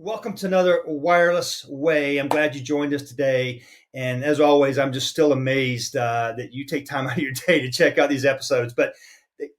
Welcome to another Wireless Way. I'm glad you joined us today. And as always, I'm just still amazed that you take time out of your day to check out these episodes. But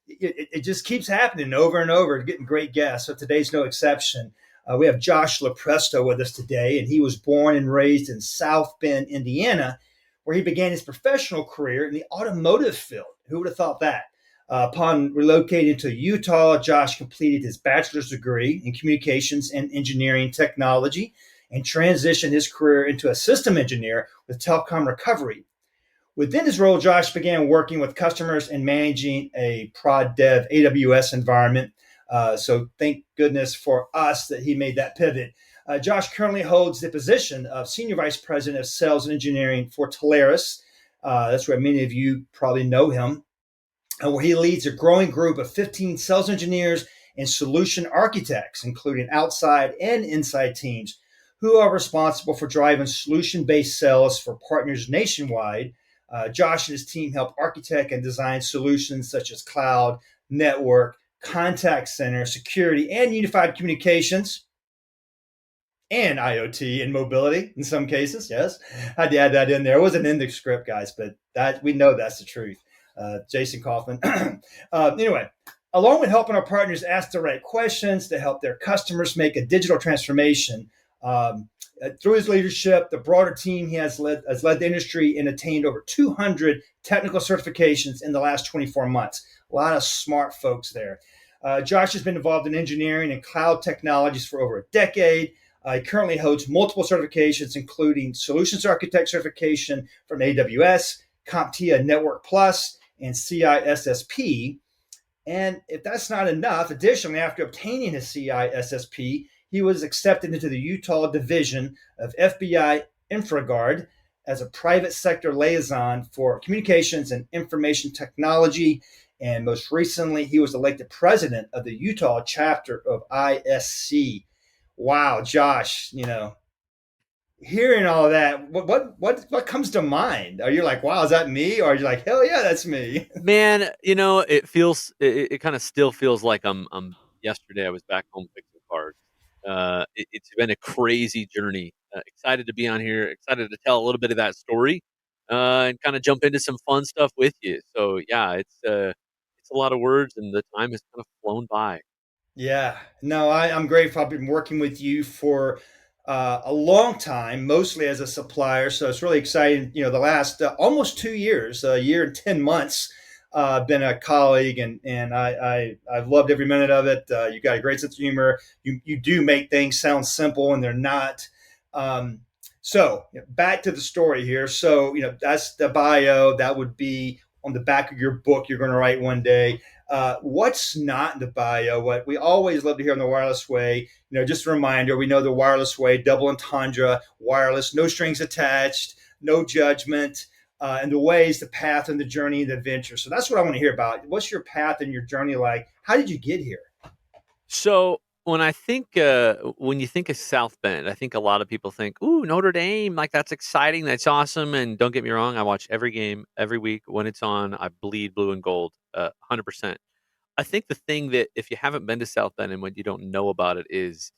it just keeps happening over and over, getting great guests. So today's no exception. We have Josh Lupresto with us today, and he was born and raised in South Bend, Indiana, where he began his professional career in the automotive field. Who would have thought that? Upon relocating to Utah, Josh completed his bachelor's degree in communications and engineering technology and transitioned his career into a system engineer with telecom recovery. Within his role, Josh began working with customers and managing a prod dev AWS environment. So thank goodness for us that he made that pivot. Josh currently holds the position of Senior Vice President of Sales Engineering for Telarus. That's where many of you probably know him, where he leads a growing group of 15 sales engineers and solution architects, including outside and inside teams, who are responsible for driving solution-based sales for partners nationwide. Josh and his team help architect and design solutions such as cloud, network, contact center, security, and unified communications, and IoT and mobility in some cases. Yes, I had to add that in there. It wasn't in the script, guys, but that we know that's the truth. Jason Kaufman. Anyway, along with helping our partners ask the right questions to help their customers make a digital transformation. Through his leadership, the broader team he has led the industry and attained over 200 technical certifications in the last 24 months. A lot of smart folks there. Josh has been involved in engineering and cloud technologies for over a decade. He currently holds multiple certifications, including Solutions Architect certification from AWS, CompTIA Network Plus, and CISSP. And if that's not enough, additionally, after obtaining his CISSP, he was accepted into the Utah division of FBI InfraGard as a private sector liaison for communications and information technology. And most recently, he was elected president of the Utah chapter of ISC. Wow, Josh, hearing all of that, what comes to mind? Are you like, wow, is that me? Or are you like, hell yeah, that's me? Man, it kind of still feels like I'm yesterday I was back home fixing cars. It's been a crazy journey. Excited to be on here, excited to tell a little bit of that story, and kind of jump into some fun stuff with you. So yeah, it's a lot of words and the time has kind of flown by. Yeah, no, I'm grateful. I've been working with you for a long time, mostly as a supplier. So it's really exciting. The last almost 2 years, a year and 10 months, been a colleague, and I've loved every minute of it. You got a great sense of humor. You do make things sound simple, and they're not. So back to the story here. So that's the bio. That would be on the back of your book you're going to write one day. What's not in the bio? What we always love to hear on the wireless way. Just a reminder, we know the wireless way, double entendre, wireless, no strings attached, no judgment, and the ways, the path, and the journey, the adventure. So that's what I want to hear about. What's your path and your journey like? How did you get here? So when you think of South Bend, I think a lot of people think, "Ooh, Notre Dame! Like that's exciting, that's awesome." And don't get me wrong, I watch every game every week when it's on. I bleed blue and gold, 100%. I think the thing that if you haven't been to South Bend and what you don't know about it is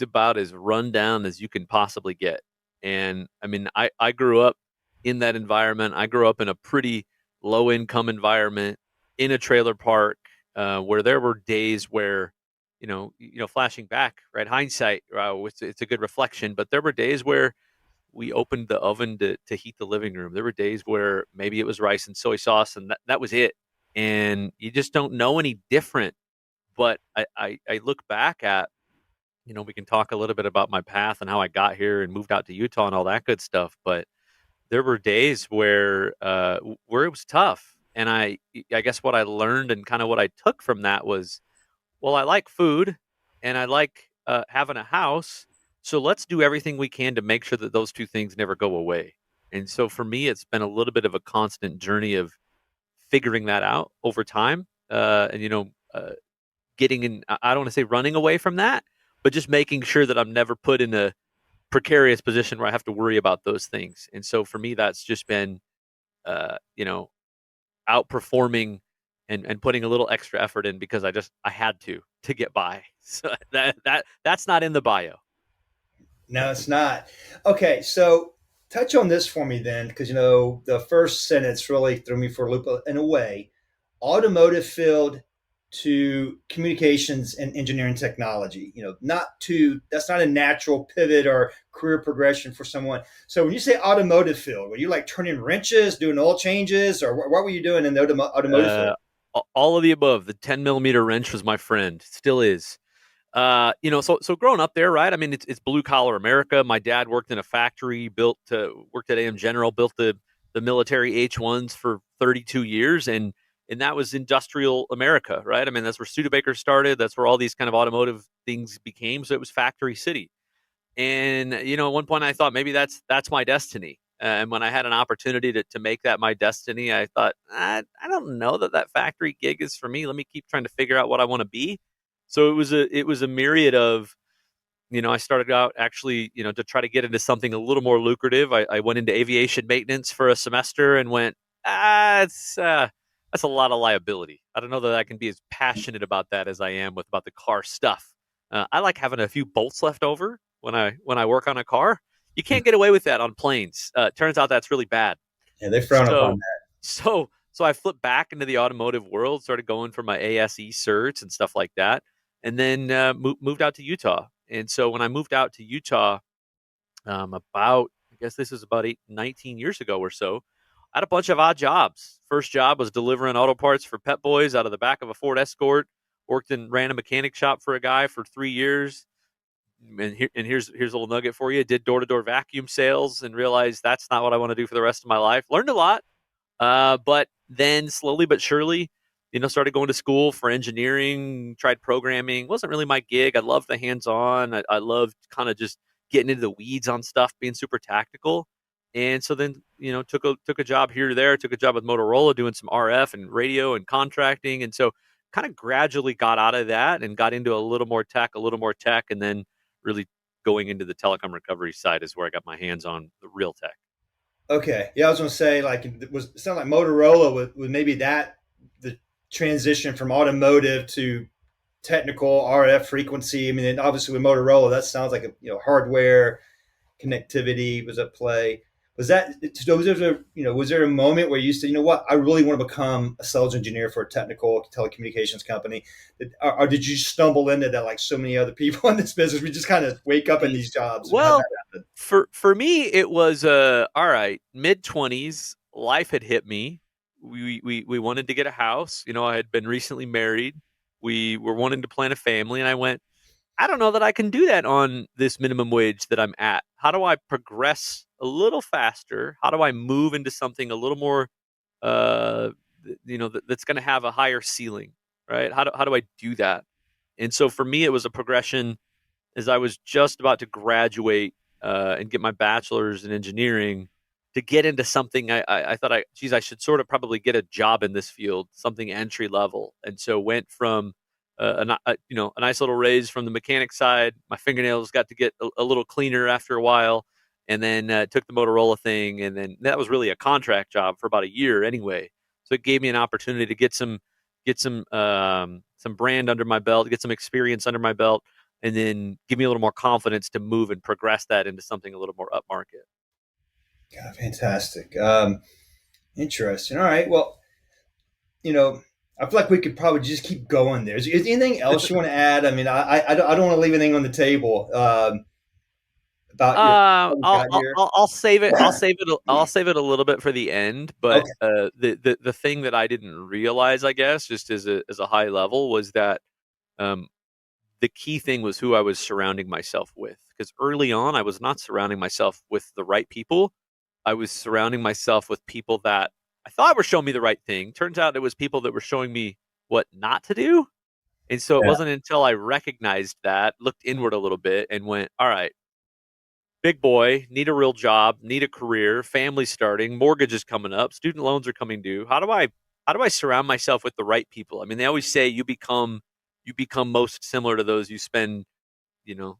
about as run down as you can possibly get. And I mean, I grew up in that environment. I grew up in a pretty low income environment in a trailer park where there were days where flashing back, right? Hindsight, it's a good reflection, but there were days where we opened the oven to heat the living room. There were days where maybe it was rice and soy sauce, and that was it. And you just don't know any different. But I look back at, we can talk a little bit about my path and how I got here and moved out to Utah and all that good stuff. But there were days where it was tough, and I guess what I learned and kind of what I took from that was, well, I like food and I like having a house. So let's do everything we can to make sure that those two things never go away. And so for me, it's been a little bit of a constant journey of figuring that out over time. Getting in, I don't want to say running away from that, but just making sure that I'm never put in a precarious position where I have to worry about those things. And so for me, that's just been, uh, you know, outperforming and putting a little extra effort in because I had to get by. So that's not in the bio. No, it's not. Okay, so touch on this for me then, because the first sentence really threw me for a loop in a way. Automotive field to communications and engineering technology. Not to that's not a natural pivot or career progression for someone. So when you say automotive field, were you like turning wrenches, doing oil changes, or what were you doing in the automotive field? Uh, all of the above. The 10 millimeter wrench was my friend, still is. So growing up there, right? I mean, it's blue collar America. My dad worked in a factory, worked at AM General, built the military H-1s for 32 years, and that was industrial America, right? I mean, that's where Studebaker started. That's where all these kind of automotive things became. So it was factory city. And at one point I thought maybe that's my destiny. And when I had an opportunity to make that my destiny, I thought I don't know that factory gig is for me. Let me keep trying to figure out what I want to be. So it was a myriad of, I started out actually, to try to get into something a little more lucrative. I went into aviation maintenance for a semester and went, it's that's a lot of liability. I don't know that I can be as passionate about that as I am about the car stuff. I like having a few bolts left over when I work on a car. You can't get away with that on planes. Turns out that's really bad. Yeah, they frown upon So that. so I flipped back into the automotive world, started going for my ASE certs and stuff like that, and then moved out to Utah. And so when I moved out to Utah, about I guess this is about 19 years ago or so, I had a bunch of odd jobs. First job was delivering auto parts for Pet Boys out of the back of a Ford Escort. Ran a mechanic shop for a guy for 3 years. And here's a little nugget for you. Did door to door vacuum sales and realized that's not what I want to do for the rest of my life. Learned a lot, but then slowly but surely, started going to school for engineering, tried programming. Wasn't really my gig. I loved the hands on. I loved kind of just getting into the weeds on stuff, being super tactical. And so then, took a job here or there, took a job with Motorola doing some RF and radio and contracting. And so kind of gradually got out of that and got into a little more tech, and then really going into the telecom recovery side is where I got my hands on the real tech. Okay, yeah, I was going to say like it sounded like Motorola was maybe that the transition from automotive to technical RF frequency. I mean, and obviously with Motorola, that sounds like hardware connectivity was at play. Was there a moment where you said, what, I really want to become a sales engineer for a technical telecommunications company? Or did you stumble into that like so many other people in this business? We just kind of wake up in these jobs and have that Well, happen. for me, it was all right. Mid-20s, life had hit me. We wanted to get a house. I had been recently married. We were wanting to plan a family, and I went, I don't know that I can do that on this minimum wage that I'm at. How do I progress a little faster? How do I move into something a little more, uh, that's going to have a higher ceiling, right? How do I do that? And so for me, it was a progression as I was just about to graduate and get my bachelor's in engineering to get into something. I thought, geez, I should sort of probably get a job in this field, something entry level. And so went from a nice little raise from the mechanic side. My fingernails got to get a little cleaner after a while, and then took the Motorola thing, and then that was really a contract job for about a year anyway. So it gave me an opportunity to get some brand under my belt, get some experience under my belt, and then give me a little more confidence to move and progress that into something a little more upmarket. God, fantastic. Interesting. All right. Well, you know, I feel like we could probably just keep going there. Is anything else you want to add? I mean, I don't want to leave anything on the table about how we I'll, got I'll here. I'll save it. I'll save it a little bit for the end. But Okay. the thing that I didn't realize, I guess, just as a high level, was that um, the key thing was who I was surrounding myself with. Because early on, I was not surrounding myself with the right people. I was surrounding myself with people that I thought were showing me the right thing. Turns out it was people that were showing me what not to do. And so it Yeah. wasn't until I recognized that, looked inward a little bit, and went, all right, big boy, need a real job, need a career, family starting, mortgage is coming up, student loans are coming due. How do I surround myself with the right people? I mean, they always say you become most similar to those you spend, you know,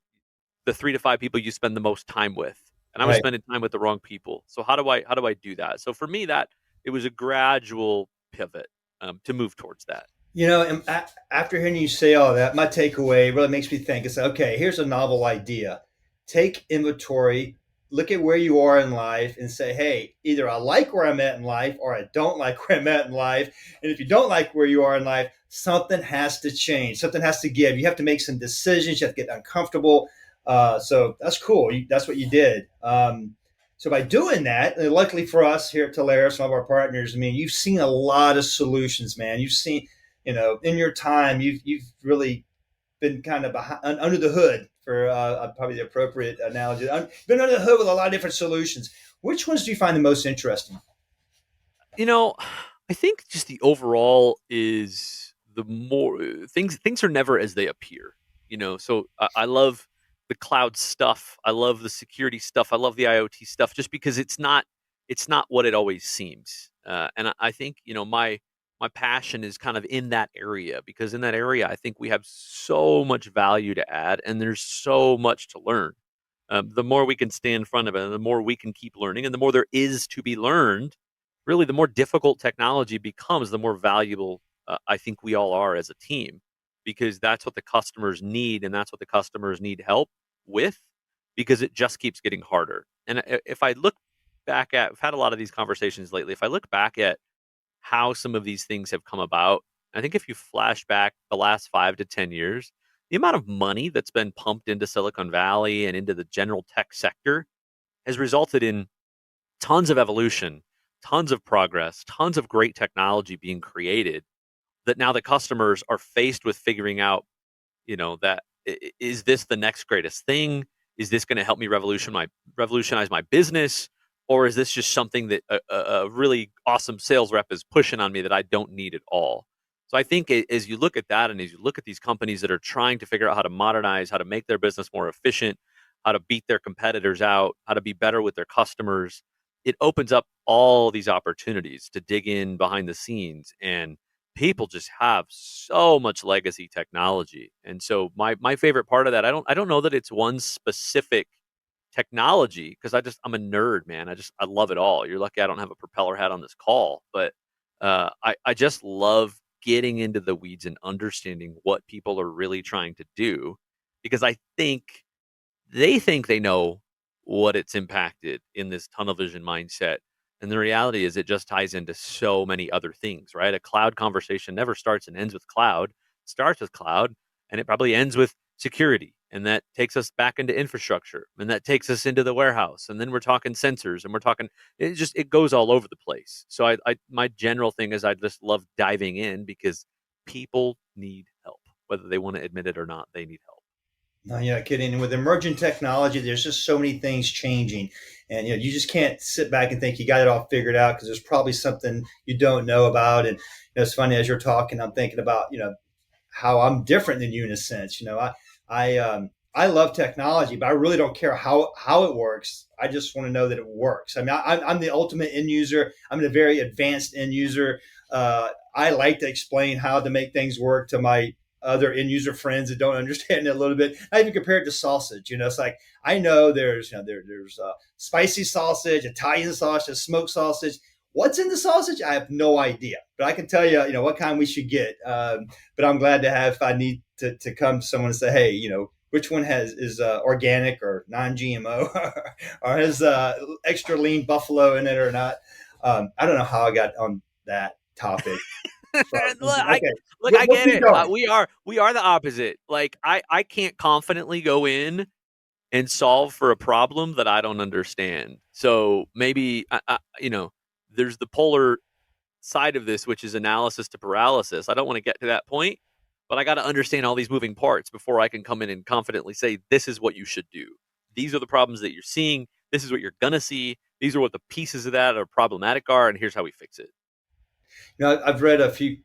the 3 to 5 people you spend the most time with. And I was Right. spending time with the wrong people. So how do I do that? So for me, that it was a gradual pivot to move towards that. And after hearing you say all that, my takeaway really makes me think. It's okay. Here's a novel idea. take inventory, look at where you are in life, and say, hey, either I like where I'm at in life or I don't like where I'm at in life. And if you don't like where you are in life, something has to change. Something has to give. You have to make some decisions. You have to get uncomfortable. So that's cool. That's what you did. So by doing that, and luckily for us here at Telarus, some of our partners, I mean, you've seen a lot of solutions, man. You've seen, in your time, you've really been kind of under the hood for probably the appropriate analogy. Been under the hood with a lot of different solutions. Which ones do you find the most interesting? You know, I think just the overall is the more things are never as they appear. So I love the cloud stuff. I love the security stuff. I love the IoT stuff, just because it's not what it always seems. And I think my passion is kind of in that area, because in that area I think we have so much value to add, and there's so much to learn. The more we can stay in front of it, and the more we can keep learning, and the more there is to be learned, really, the more difficult technology becomes, the more valuable I think we all are as a team, because that's what the customers need, and that's what the customers need help with, because it just keeps getting harder. And if I look back at, I've had a lot of these conversations lately. If I look back at how some of these things have come about, I think if you flash back the last 5 to 10 years, the amount of money that's been pumped into Silicon Valley and into the general tech sector has resulted in tons of evolution, tons of progress, tons of great technology being created, that now the customers are faced with figuring out, that is this the next greatest thing? Is this going to help me revolutionize my business? Or is this just something that a really awesome sales rep is pushing on me that I don't need at all? So I think as you look at that, and as you look at these companies that are trying to figure out how to modernize, how to make their business more efficient, how to beat their competitors out, how to be better with their customers, it opens up all these opportunities to dig in behind the scenes. And people just have so much legacy technology. And so my favorite part of that, I don't know that it's one specific technology, because I'm a nerd, man. I love it all. You're lucky I don't have a propeller hat on this call, but I just love getting into the weeds and understanding what people are really trying to do, because I think they know what it's impacted in this tunnel vision mindset. And the reality is, it just ties into so many other things, right? A cloud conversation never starts and ends with cloud. It starts with cloud, and it probably ends with security. And that takes us back into infrastructure, and that takes us into the warehouse. And then we're talking sensors, and we're talking, it goes all over the place. So my general thing is, I just love diving in, because people need help, whether they want to admit it or not. They need help. No, you're not kidding. And with emerging technology, there's just so many things changing, and you just can't sit back and think you got it all figured out, because there's probably something you don't know about. And it's funny, as you're talking, I'm thinking about how I'm different than you in a sense. I love technology, but I really don't care how it works. I just want to know that it works. I mean, I'm the ultimate end user. I'm a very advanced end user. I like to explain how to make things work to my other end user friends that don't understand it a little bit. I even compare it to sausage. It's like I know there's spicy sausage, Italian sausage, smoked sausage. What's in the sausage? I have no idea, but I can tell you, what kind we should get. But I'm glad to have, if I need to come to someone and say, hey, which one is organic or non-GMO, or has extra lean buffalo in it or not. I don't know how I got on that topic. But, look, okay, I we'll get keep it. going. We are the opposite. Like, I can't confidently go in and solve for a problem that I don't understand. So maybe there's the polar side of this, which is analysis to paralysis. I don't want to get to that point, but I got to understand all these moving parts before I can come in and confidently say, this is what you should do. These are the problems that you're seeing. This is what you're gonna see. These are what the pieces of that are problematic are, and here's how we fix it. I've read a few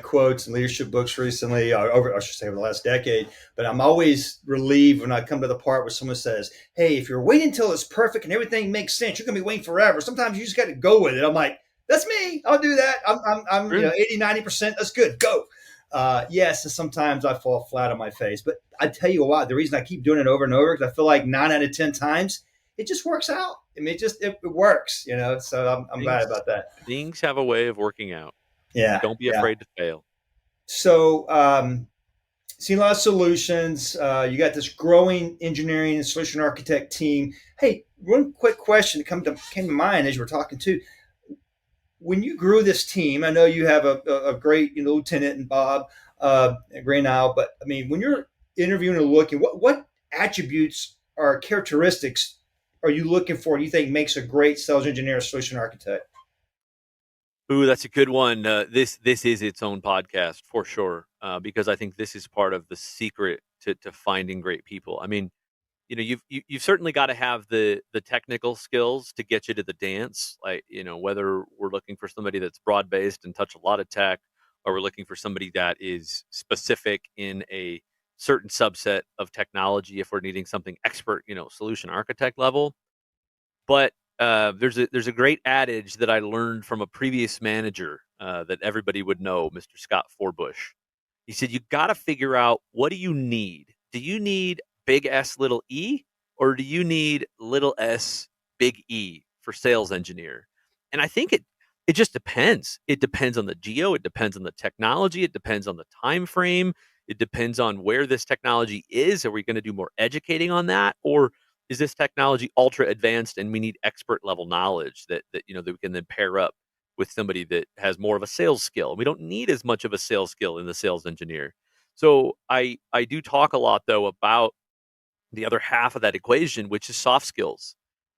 quotes and leadership books recently, I should say over the last decade, but I'm always relieved when I come to the part where someone says, hey, if you're waiting until it's perfect and everything makes sense, you're going to be waiting forever. Sometimes you just got to go with it. I'm like, that's me. I'll do that. I'm True. 80, 90%. That's good. Go. Yes, and sometimes I fall flat on my face, but I tell you what, the reason I keep doing it over and over, because I feel like 9 out of 10 times it just works out. I mean, it works, so I'm glad Things about that. things have a way of working out. Yeah. Don't be Yeah. afraid to fail. So, seen a lot of solutions. You got this growing engineering and solution architect team. Hey, one quick question that came to mind as you were talking too. When you grew this team, I know you have a great lieutenant and Bob Green Isle, but I mean, when you're interviewing and looking, what attributes or characteristics are you looking for? Do you think makes a great sales engineer, or solution architect? Ooh, that's a good one. This is its own podcast for sure, because I think this is part of the secret to finding great people. I mean, you've certainly got to have the technical skills to get you to the dance. Like, whether we're looking for somebody that's broad based and touch a lot of tech, or we're looking for somebody that is specific in a certain subset of technology. If we're needing something expert, solution architect level. But there's a great adage that I learned from a previous manager that everybody would know, Mr. Scott Forbush. He said, you got to figure out, what do you need? Do you need big S little e, or do you need little s big E for sales engineer? And I think it just depends. It depends on the geo, it depends on the technology, it depends on the time frame, it depends on where this technology is. Are we going to do more educating on that, or is this technology ultra advanced and we need expert level knowledge that we can then pair up with somebody that has more of a sales skill? We don't need as much of a sales skill in the sales engineer. So I do talk a lot though about the other half of that equation, which is soft skills.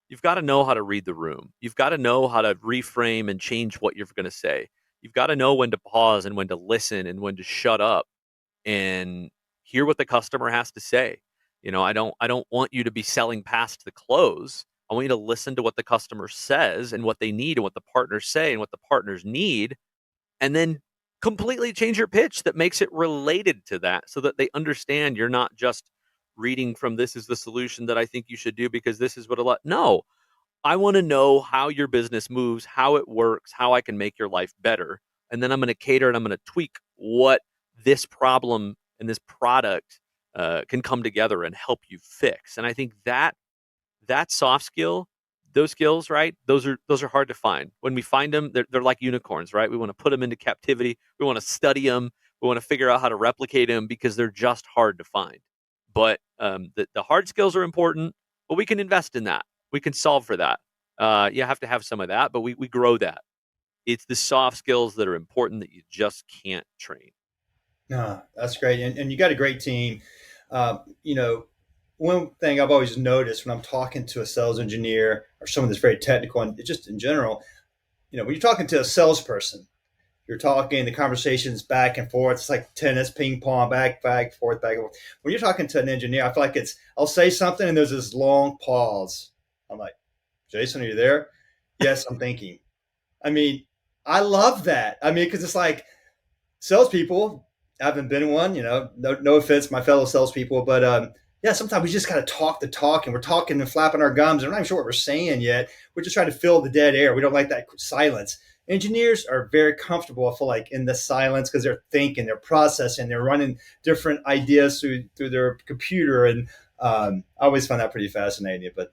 You've got to know how to read the room. You've got to know how to reframe and change what you're going to say. You've got to know when to pause and when to listen and when to shut up and hear what the customer has to say. I don't want you to be selling past the close. I want you to listen to what the customer says and what they need and what the partners say and what the partners need, and then completely change your pitch that makes it related to that, so that they understand you're not just reading from, this is the solution that I think you should do because this is what a lot. No, I want to know how your business moves, how it works, how I can make your life better. And then I'm going to cater and I'm going to tweak what this problem and this product can come together and help you fix. And I think that soft skill, those skills, right? Those are hard to find. When we find them, they're like unicorns, right? We want to put them into captivity. We want to study them. We want to figure out how to replicate them because they're just hard to find. But the hard skills are important, but we can invest in that. We can solve for that. You have to have some of that, but we grow that. It's the soft skills that are important that you just can't train. No, that's great, and you got a great team. You know, one thing I've always noticed when I'm talking to a sales engineer or someone that's very technical, and just in general, when you're talking to a salesperson, you're talking the conversations back and forth. It's like tennis, ping pong, back, forth, back and forth. When you're talking to an engineer, I feel like I'll say something and there's this long pause. I'm like, Jason, are you there? Yes, I'm thinking. I mean, I love that. I mean, because it's like salespeople. I haven't been one, no offense, my fellow salespeople, but yeah, sometimes we just got to talk the talk, and we're talking and flapping our gums, and we're not even sure what we're saying yet. We're just trying to fill the dead air. We don't like that silence. Engineers are very comfortable, I feel like, in the silence because they're thinking, they're processing, they're running different ideas through their computer, and I always find that pretty fascinating. But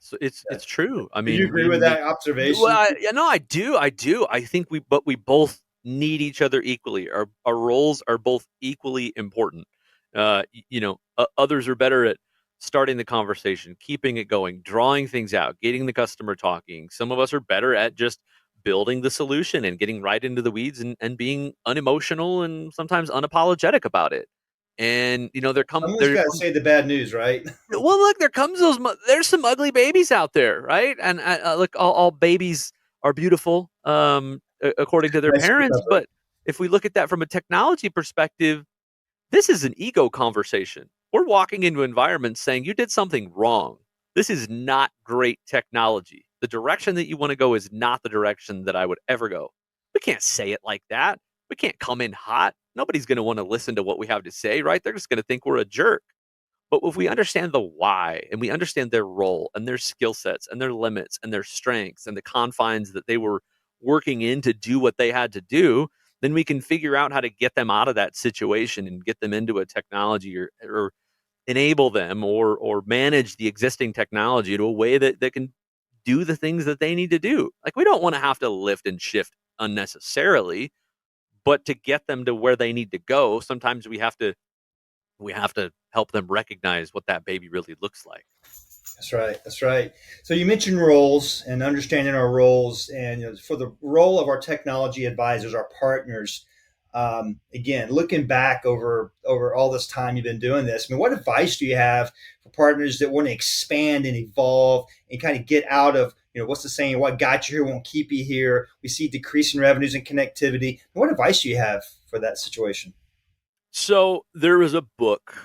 So it's true. I do you mean, agree we with need. that Well, observation? I do. I do. I think we both need each other equally. Our roles are both equally important. Others are better at starting the conversation, keeping it going, drawing things out, getting the customer talking. Some of us are better at just building the solution and getting right into the weeds and being unemotional and sometimes unapologetic about it. And Someone's there got to comes say the bad news, right? well, look, there comes there's some ugly babies out there, right? And look, all babies are beautiful, according to their Nice parents. recovery. But if we look at that from a technology perspective, this is an ego conversation. We're walking into environments saying you did something wrong. This is not great technology. The direction that you want to go is not the direction that I would ever go. We can't say it like that. We can't come in hot. Nobody's going to want to listen to what we have to say, right? They're just going to think we're a jerk. But if we understand the why and we understand their role and their skill sets and their limits and their strengths and the confines that they were working in to do what they had to do, then we can figure out how to get them out of that situation and get them into a technology, or enable them, or manage the existing technology to a way that can do the things that they need to do. Like, we don't want to have to lift and shift unnecessarily, But to get them to where they need to go, sometimes we have to help them recognize what that baby really looks like. That's right. That's right. So you mentioned roles and understanding our roles, and for the role of our technology advisors, our partners. Again, looking back over all this time you've been doing this, I mean, what advice do you have for partners that want to expand and evolve and kind of get out of what's the saying? What got you here won't keep you here. We see decreasing revenues and connectivity. What advice do you have for that situation? So there is a book.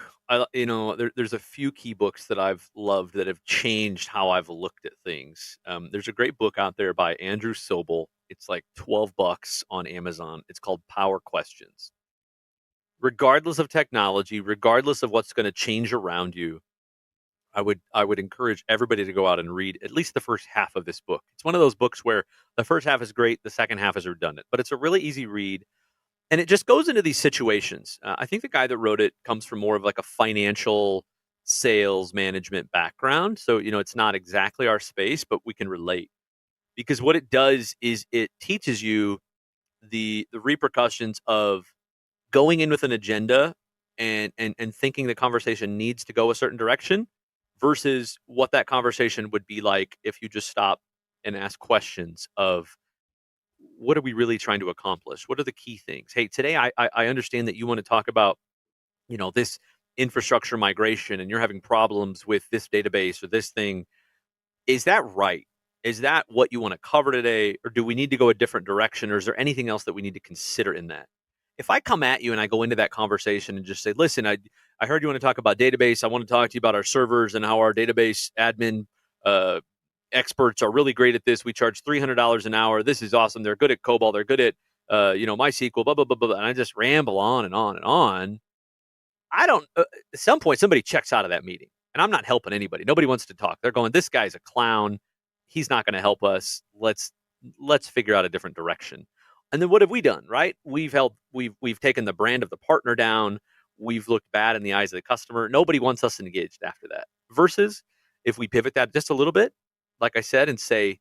There's a few key books that I've loved that have changed how I've looked at things. There's a great book out there by Andrew Sobel. It's like $12 on Amazon. It's called Power Questions. Regardless of technology, regardless of what's going to change around you, I would encourage everybody to go out and read at least the first half of this book. It's one of those books where the first half is great, the second half is redundant, but it's a really easy read, and it just goes into these situations. I think the guy that wrote it comes from more of like a financial sales management background, so it's not exactly our space, but we can relate because what it does is it teaches you the repercussions of going in with an agenda and thinking the conversation needs to go a certain direction versus what that conversation would be like if you just stop and ask questions of what are we really trying to accomplish? What are the key things? Hey, today I understand that you want to talk about, this infrastructure migration and you're having problems with this database or this thing. Is that right? Is that what you want to cover today? Or do we need to go a different direction? Or is there anything else that we need to consider in that? If I come at you and I go into that conversation and just say, listen, I heard you want to talk about database. I want to talk to you about our servers and how our database admin uh, experts are really great at this. We charge $300 an hour. This is awesome. They're good at COBOL. They're good at, MySQL, blah, blah, blah, blah. And I just ramble on and on and on. I don't. At some point, somebody checks out of that meeting, and I'm not helping anybody. Nobody wants to talk. They're going, "This guy's a clown. He's not going to help us. Let's figure out a different direction." And then what have we done? Right? We've taken the brand of the partner down. We've looked bad in the eyes of the customer. Nobody wants us engaged after that. Versus if we pivot that just a little bit, like I said, and say,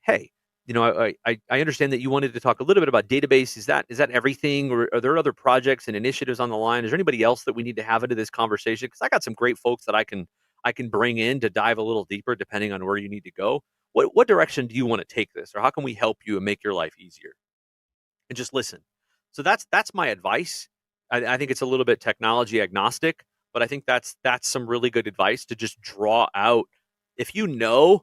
"Hey, I understand that you wanted to talk a little bit about database. Is that everything, or are there other projects and initiatives on the line? Is there anybody else that we need to have into this conversation? Because I got some great folks that I can bring in to dive a little deeper, depending on where you need to go. What direction do you want to take this, or how can we help you and make your life easier? And just listen." So that's my advice. I think it's a little bit technology agnostic, but I think that's some really good advice to just draw out. If you know,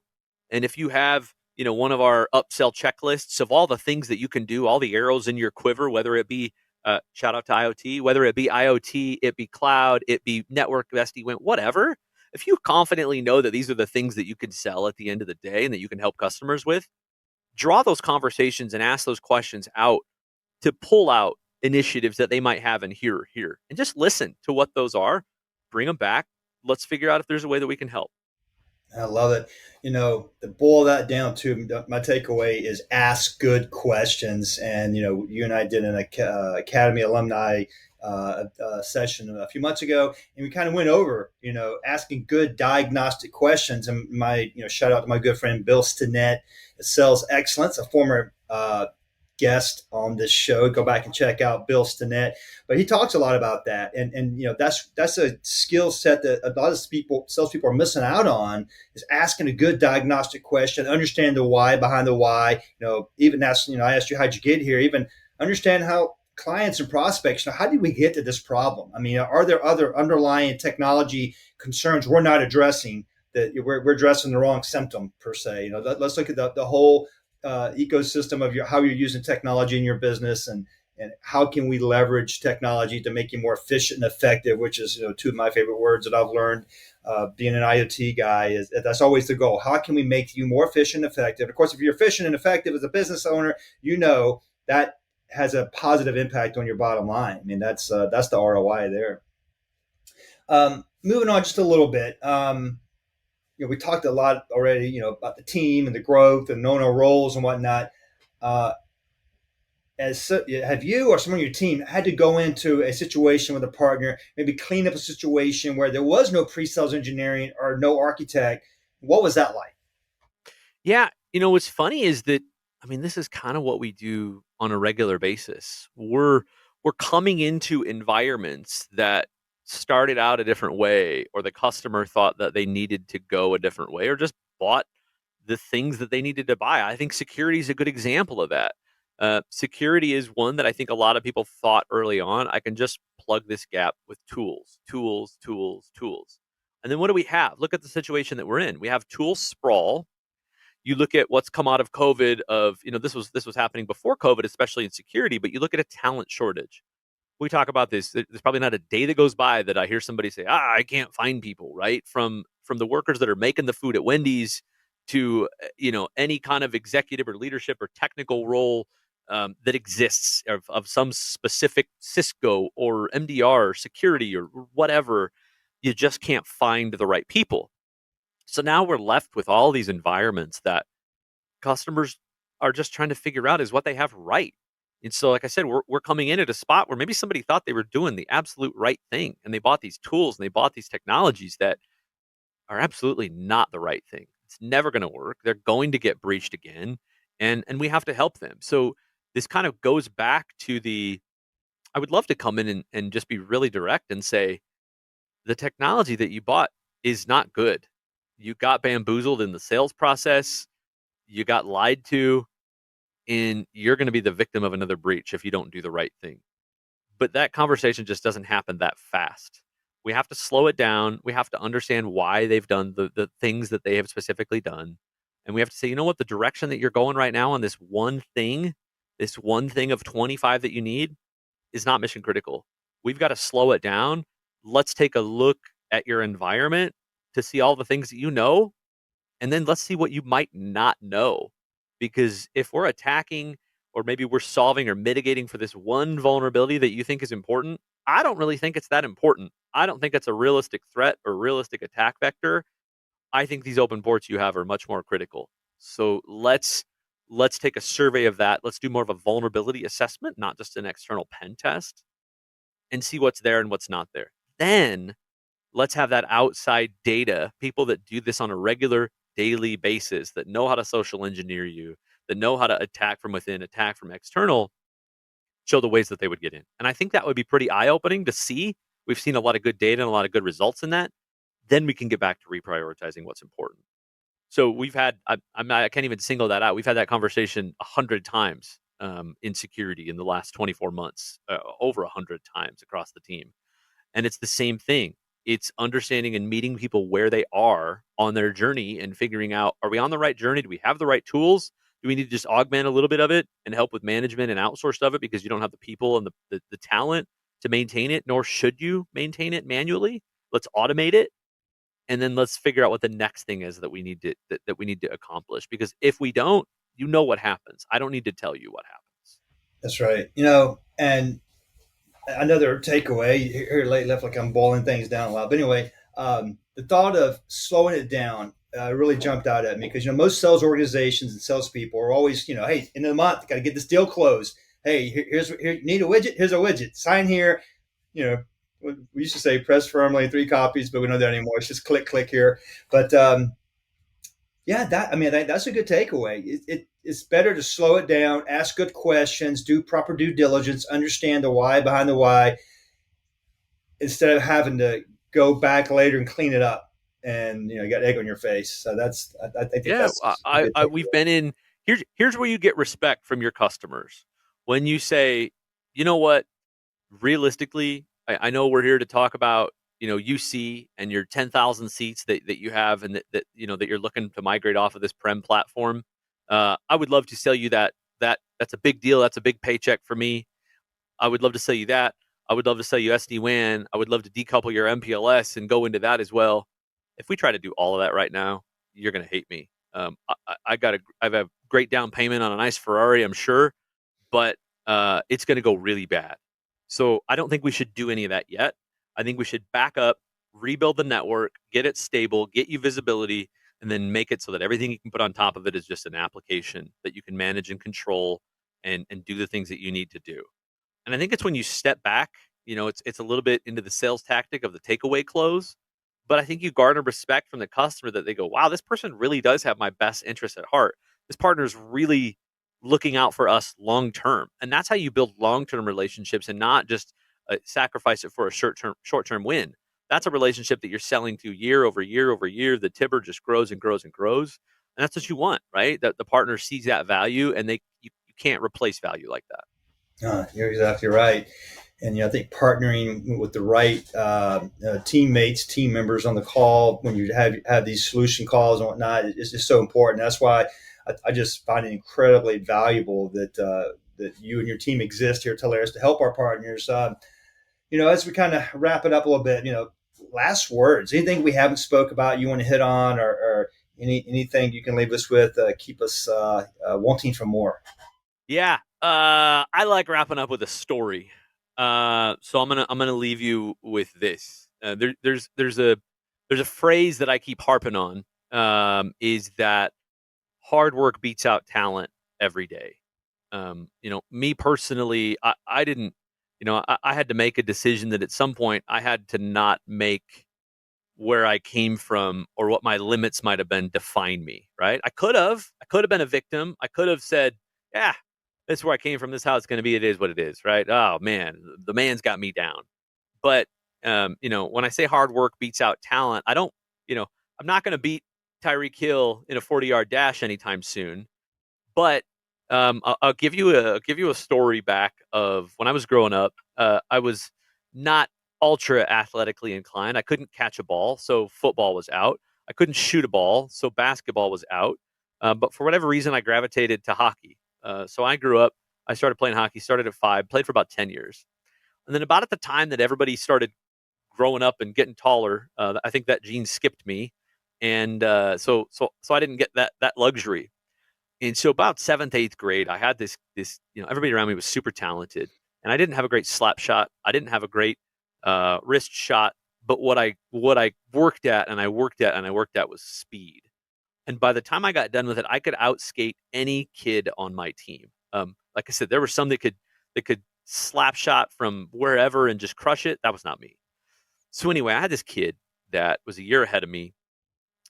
and if you have one of our upsell checklists of all the things that you can do, all the arrows in your quiver, whether it be shout out to IoT, whether it be IoT, it be cloud, it be network, SD-WAN, whatever. If you confidently know that these are the things that you can sell at the end of the day and that you can help customers with, draw those conversations and ask those questions out to pull out initiatives that they might have in here, and just listen to what those are, bring them back. Let's figure out if there's a way that we can help. I love it. To boil that down to my takeaway is ask good questions. And, you and I did an Academy alumni session a few months ago, and we kind of went over, asking good diagnostic questions. And shout out to my good friend, Bill Stinnett at Sales Excellence, a former guest on this show. Go back and check out Bill Stinnett. But he talks a lot about that, and that's a skill set that a lot of salespeople are missing out on, is asking a good diagnostic question, understand the why behind the why. Even ask, I asked you how'd you get here. Even understand how clients and prospects, how did we get to this problem? I mean, are there other underlying technology concerns we're not addressing, that we're addressing the wrong symptom per se? Let's look at the whole ecosystem of how you're using technology in your business, and how can we leverage technology to make you more efficient and effective, which is two of my favorite words that I've learned being an IoT guy. Is that's always the goal. How can we make you more efficient and effective? Of course, if you're efficient and effective as a business owner, that has a positive impact on your bottom line. I mean, that's the ROI there. Moving on just a little bit. We talked a lot already, about the team and the growth and knowing our roles and whatnot. Have you or someone on your team had to go into a situation with a partner, maybe clean up a situation where there was no pre-sales engineering or no architect? What was that like? Yeah, what's funny is that I mean, this is kind of what we do on a regular basis. We're coming into environments that started out a different way, or the customer thought that they needed to go a different way, or just bought the things that they needed to buy. I think security is a good example of that. Security is one that I think a lot of people thought early on, I can just plug this gap with tools, tools, tools, tools. And then what do we have? Look at the situation that we're in. We have tool sprawl. You look at what's come out of COVID of, this was happening before COVID, especially in security, but you look at a talent shortage. We talk about this. There's probably not a day that goes by that I hear somebody say, I can't find people, right? From the workers that are making the food at Wendy's to, any kind of executive or leadership or technical role that exists of some specific Cisco or MDR or security or whatever. You just can't find the right people. So now we're left with all these environments that customers are just trying to figure out is what they have right. And so, like I said, we're coming in at a spot where maybe somebody thought they were doing the absolute right thing, and they bought these tools and they bought these technologies that are absolutely not the right thing. It's never going to work. They're going to get breached again, and we have to help them. So this kind of goes back to the I would love to come in and just be really direct and say the technology that you bought is not good. You got bamboozled in the sales process. You got lied to, and you're going to be the victim of another breach if you don't do the right thing. But that conversation just doesn't happen that fast. We have to slow it down. We have to understand why they've done the things that they have specifically done. And we have to say, you know what, the direction that you're going right now on this one thing of 25 that you need is not mission critical. We've got to slow it down. Let's take a look at your environment to see all the things that you know, and then let's see what you might not know. Because if we're attacking, or maybe we're solving or mitigating for this one vulnerability that you think is important, I don't really think it's that important. I don't think it's a realistic threat or realistic attack vector. I think these open ports you have are much more critical. So let's take a survey of that. Let's do more of a vulnerability assessment, not just an external pen test, and see what's there and what's not there. Then let's have that outside data, people that do this on a regular daily basis, that know how to social engineer you, that know how to attack from within, attack from external, show the ways that they would get in. And I think that would be pretty eye opening to see. We've seen a lot of good data and a lot of good results in that. Then we can get back to reprioritizing what's important. So we've had, I can't even single that out. We've had that conversation 100 times in security in the last 24 months, over 100 times across the team. And it's the same thing. It's understanding and meeting people where they are on their journey and figuring out, are we on the right journey? Do we have the right tools? Do we need to just augment a little bit of it and help with management and outsourced of it because you don't have the people and the talent to maintain it, nor should you maintain it manually? Let's automate it. And then let's figure out what the next thing is that we need to accomplish. Because if we don't, you know what happens. I don't need to tell you what happens. That's right. And another takeaway here late left, like I'm boiling things down a lot. But anyway, the thought of slowing it down really jumped out at me because most sales organizations and salespeople are always, hey, end of the month, got to get this deal closed. Hey, here, need a widget? Here's a widget. Sign here. We used to say press firmly, 3 copies, but we don't do that anymore. It's just click, click here. But yeah, that's a good takeaway. It's better to slow it down, ask good questions, do proper due diligence, understand the why behind the why, instead of having to go back later and clean it up, and you got egg on your face. So I think Yeah, that's a good we've takeaway. been in. Here's where you get respect from your customers when you say, you know what, realistically, I know we're here to talk about UC and your 10,000 seats that you have and that you're looking to migrate off of this prem platform. I would love to sell you that's a big deal. That's a big paycheck for me. I would love to sell you that. I would love to sell you SD-WAN. I would love to decouple your MPLS and go into that as well. If we try to do all of that right now, you're going to hate me. I have a great down payment on a nice Ferrari, I'm sure, but it's going to go really bad. So I don't think we should do any of that yet. I think we should back up, rebuild the network, get it stable, get you visibility, and then make it so that everything you can put on top of it is just an application that you can manage and control and do the things that you need to do. And I think it's when you step back, it's a little bit into the sales tactic of the takeaway close. But I think you garner respect from the customer that they go, wow, this person really does have my best interest at heart. This partner is really looking out for us long term. And that's how you build long term relationships, and not just sacrifice it for a short term win. That's a relationship that you're selling to year over year over year. The Tibber just grows and grows and grows. And that's what you want, right? That the partner sees that value, and you can't replace value like that. You're exactly right. And I think partnering with the right teammates, team members on the call when you have these solution calls and whatnot is just so important. That's why I just find it incredibly valuable that you and your team exist here at Telarus to help our partners. As we kind of wrap it up a little bit, last words, anything we haven't spoke about you want to hit on, or anything you can leave us with, keep us wanting for more. Yeah, I like wrapping up with a story. So I'm gonna leave you with this. There's a phrase that I keep harping on. Is that hard work beats out talent every day. Me personally, I didn't. I had to make a decision that at some point I had to not make where I came from or what my limits might have been define me, right? I could have been a victim. I could have said, yeah, this is where I came from. This is how it's going to be. It is what it is, right? Oh man, the man's got me down. But when I say hard work beats out talent, I don't, you know, I'm not going to beat Tyreek Hill in a 40-yard dash anytime soon. But I'll give you a story back of when I was growing up. I was not ultra athletically inclined. I couldn't catch a ball, so football was out. I couldn't shoot a ball, so basketball was out. But for whatever reason, I gravitated to hockey. So I grew up. I started playing hockey. Started at 5. Played for about 10 years, and then about at the time that everybody started growing up and getting taller, I think that gene skipped me, and so I didn't get that luxury. And so about seventh, eighth grade, I had this everybody around me was super talented, and I didn't have a great slap shot. I didn't have a great wrist shot. But what I worked at and I worked at and I worked at was speed. And by the time I got done with it, I could outskate any kid on my team. Like I said, there were some that could slap shot from wherever and just crush it. That was not me. So anyway, I had this kid that was a year ahead of me.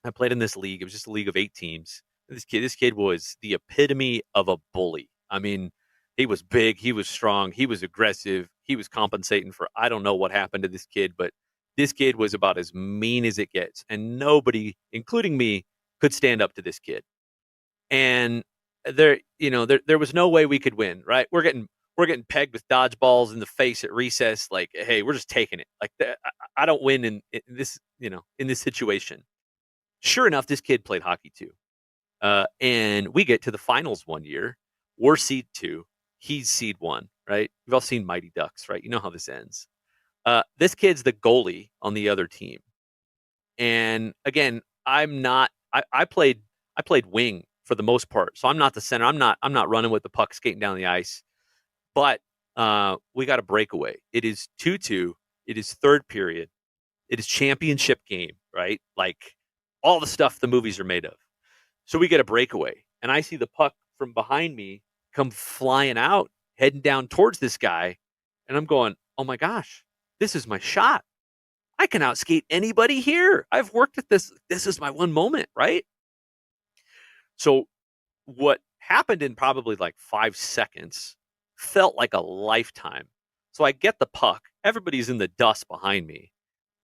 I played in this league. It was just a league of 8 teams. This kid was the epitome of a bully. I mean, he was big, he was strong, he was aggressive, he was compensating for I don't know what happened to this kid, but this kid was about as mean as it gets, and nobody, including me, could stand up to this kid. And there was no way we could win. Right? We're getting pegged with dodgeballs in the face at recess. Like, hey, we're just taking it. Like, I don't win in this in this situation. Sure enough, this kid played hockey too. And we get to the finals one year. We're seed 2. He's seed 1, right? We've all seen Mighty Ducks, right? You know how this ends. This kid's the goalie on the other team. And again, I'm not I played wing for the most part. So I'm not the center. I'm not running with the puck skating down the ice. But we got a breakaway. It is 2-2. It is third period. It is championship game, right? Like all the stuff the movies are made of. So we get a breakaway, and I see the puck from behind me come flying out, heading down towards this guy. And I'm going, oh my gosh, this is my shot. I can outskate anybody here. I've worked at this. This is my one moment, right? So what happened in probably like 5 seconds felt like a lifetime. So I get the puck. Everybody's in the dust behind me.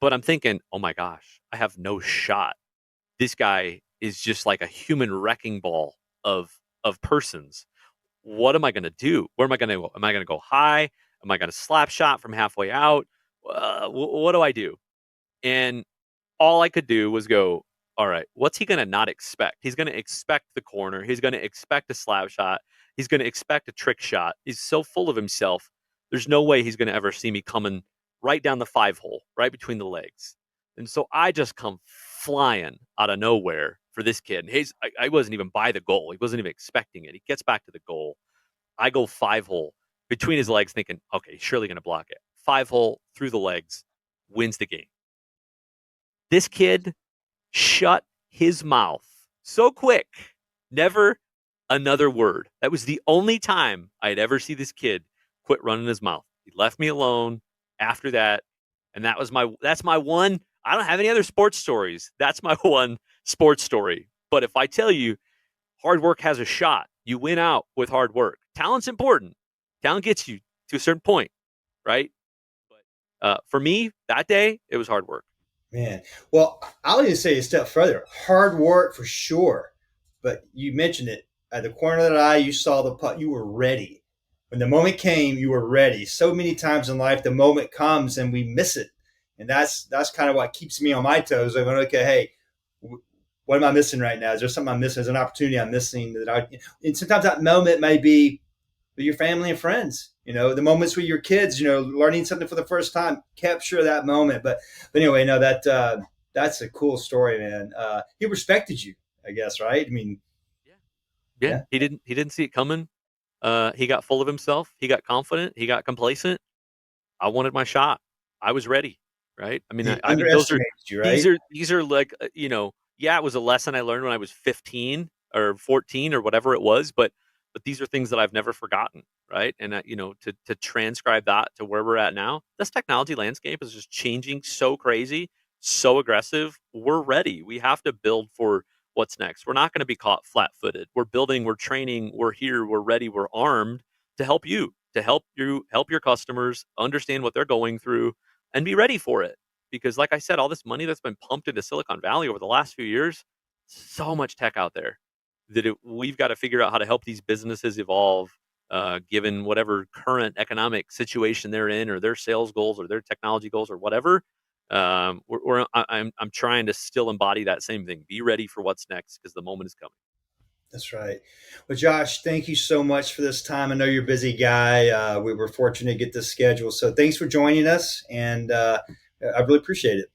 But I'm thinking, oh my gosh, I have no shot. This guy is just like a human wrecking ball of persons. What am I going to do? Where am I going to go? Am I going to go high? Am I going to slap shot from halfway out? What do I do? And all I could do was go, all right, what's he going to not expect? He's going to expect the corner. He's going to expect a slap shot. He's going to expect a trick shot. He's so full of himself. There's no way he's going to ever see me coming right down the 5-hole, right between the legs. And so I just come flying out of nowhere for this kid. And I wasn't even by the goal. He wasn't even expecting it. He gets back to the goal. I go 5-hole between his legs, thinking, okay, he's surely going to block it. 5-hole through the legs, wins the game. This kid shut his mouth so quick, never another word. That was the only time I'd ever see this kid quit running his mouth. He left me alone after that, and that's my one. I don't have any other sports stories. That's my one sports story. But if I tell you hard work has a shot, You win out with hard work. Talent's important. Talent gets you to a certain point, right? But for me, that day, it was hard work. Man, well, I'll even say a step further. Hard work for sure, but you mentioned it at the corner of that eye. You saw the putt. You were ready when the moment came. You were ready. So many times in life, the moment comes and we miss it, and that's kind of what keeps me on my toes. I'm going, okay, hey, what am I missing right now? Is there something I'm missing? Is an opportunity I'm missing that I? And sometimes that moment may be with your family and friends. The moments with your kids. Learning something for the first time. Capture that moment. But anyway, no, that's a cool story, man. He respected you, I guess, right? I mean, Yeah, yeah. yeah. He didn't see it coming. He got full of himself. He got confident. He got complacent. I wanted my shot. I was ready. Right. I mean, He those are underestimated you, these right? are these are like yeah, it was a lesson I learned when I was 15 or 14 or whatever it was, but these are things that I've never forgotten. Right. And to transcribe that to where we're at now, this technology landscape is just changing so crazy, so aggressive. We're ready. We have to build for what's next. We're not going to be caught flat footed. We're building, we're training, we're here, we're ready, we're armed to help you, help your customers understand what they're going through and be ready for it. Because, like I said, all this money that's been pumped into Silicon Valley over the last few years, so much tech out there that we've got to figure out how to help these businesses evolve, given whatever current economic situation they're in, or their sales goals, or their technology goals, or whatever. I'm trying to still embody that same thing. Be ready for what's next because the moment is coming. That's right. Well, Josh, thank you so much for this time. I know you're a busy guy. We were fortunate to get this schedule, so thanks for joining us, and I really appreciate it.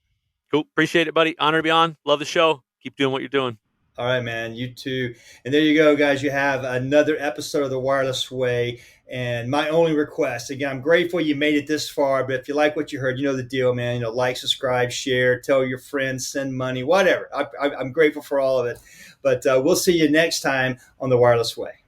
Cool, appreciate it, buddy. Honor to be on. Love the show. Keep doing what you're doing. All right, man. You too. And there you go, guys. You have another episode of The Wireless Way. And my only request, again, I'm grateful you made it this far, but if you like what you heard, you know the deal, man. Like, subscribe, share, tell your friends, send money, whatever. I'm grateful for all of it. But we'll see you next time on The Wireless Way.